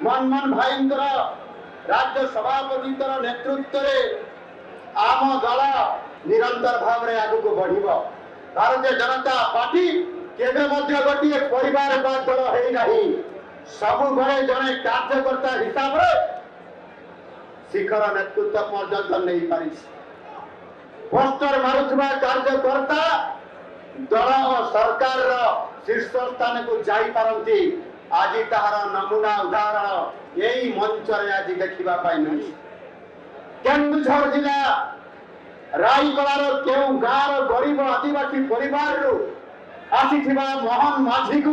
मनमोहन भाई राज्य सभापति नेतृत्व में आम दल निरंतर भाव में आग को बढ़ भारतीय जनता पार्टी केवे गोटे परिवार दल है सब बड़े जड़े कार्यकर्ता हिसाब से शिखर नेतृत्व पर्यंत नहीं पारी पोस्टर मारुवा कार्यकर्ता दल और सरकार शीर्ष स्थान को जाई पारंती आज तार नमूना उदाहरण यही मंच आज देखा नहीं केन्दुझर जिला रायगड़ार केउ गाँव गरीब आदिवासी परिवार आसी मोहन माझी को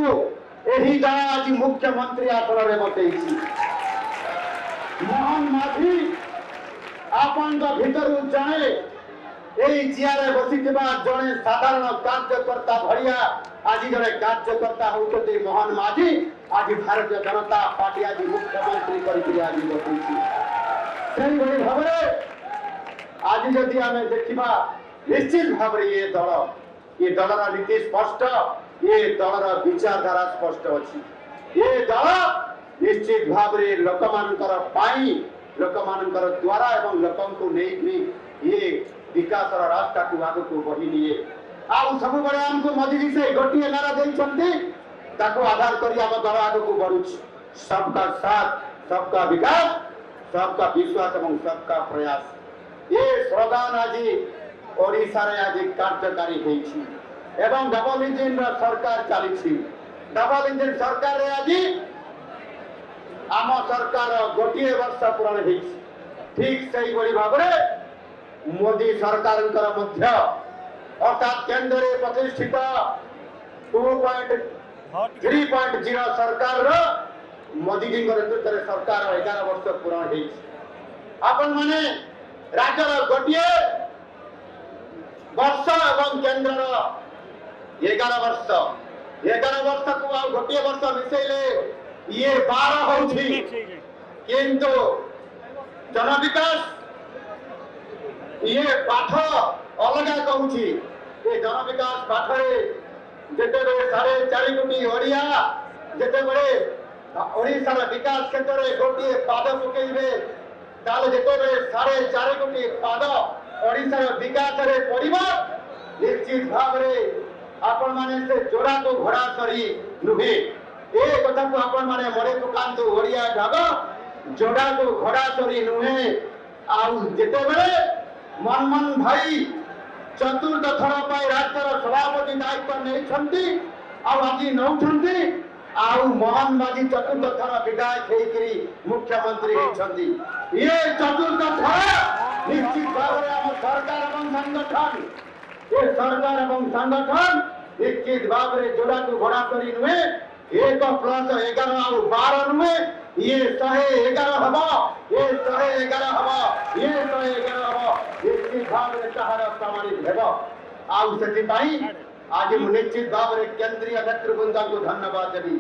यही दल आज मुख्यमंत्री आसन में बतई मोहन माझी आपण भीतर जड़े यही चेयर बसी जड़े साधारण कार्यकर्ता भाया आज जड़े कार्यकर्ता होती मोहन माझी आज भारतीय जनता पार्टी आज मुख्यमंत्री कर भाव आज जदि आम देखा निश्चित भाव ये दलर नीति स्पष्ट ये दलर विचारधारा स्पष्ट अच्छी ये दल निश्चित भाव लोक मान द्वारा एवं लोकों को नहीं ये विकास रास्ता को आग को बढ़ी निए आउ सब बड़े आमको मोदी जी से गोटे नारा देते आधार कर दल आग को बढ़ु सबका साथ सबका विकास सबका विश्वास एवं सबका प्रयास ये स्लोगान आज ओडिशा रे आज कार्यकारी होईछि एवं डबल इंजिन सरकार चली डबल इंजिन सरकार रे आज आम सरकार गोटे वर्ष पूरण होईछि ठीक सही बड़ी भाव मोदी सरकार अर्थात केंद्र में प्रतिष्ठित 2.3.0 सरकार मोदी जी नेतृत्व में सरकार 11 वर्ष पूरण होईछि आपण माने राज्य गोटे वर्ष एवं केंद्र 11 वर्ष को गोटे वर्ष मिसेले ये 12 होउछि किंतु जन विकास ये पाठ अलग कहूँ ये जन विकास पाठ जिते 4.5 कोटी ओडिया जिते ओडिशार विकास क्षेत्र में गोटे पाद पकईबे जिते 4.5 कोटी पाद ओडिशार विकास पड़ो निश्चित भाव आपण माने से जोड़ा को घोड़ा सरी नुहे ए कथा को आपण माने मरे पकांतु ओडिया भाग जोड़ा को घोड़ा सरी नुहे आउ जिते मनमोहन भाई चतुर्थ थर राज्य सभापति दायित्व नहीं आज नौकरी मोहन माझी चतुर्थ थर विधायक होकर मुख्यमंत्री होती ये चतुर्थ थर निश्चित भाव में सरकार एवं संगठन ये सरकार एवं संगठन निश्चित भाव में जोड़ा को घोड़ा करी नुहे 1+11 और 12 नुहे ये 111 हम ये 111 हम ये 111 हम निश्चित भाव में ताहार प्रमाणित हेब आज से आज निश्चित भाव में केंद्रीय नेतृवृंद को धन्यवाद देवी।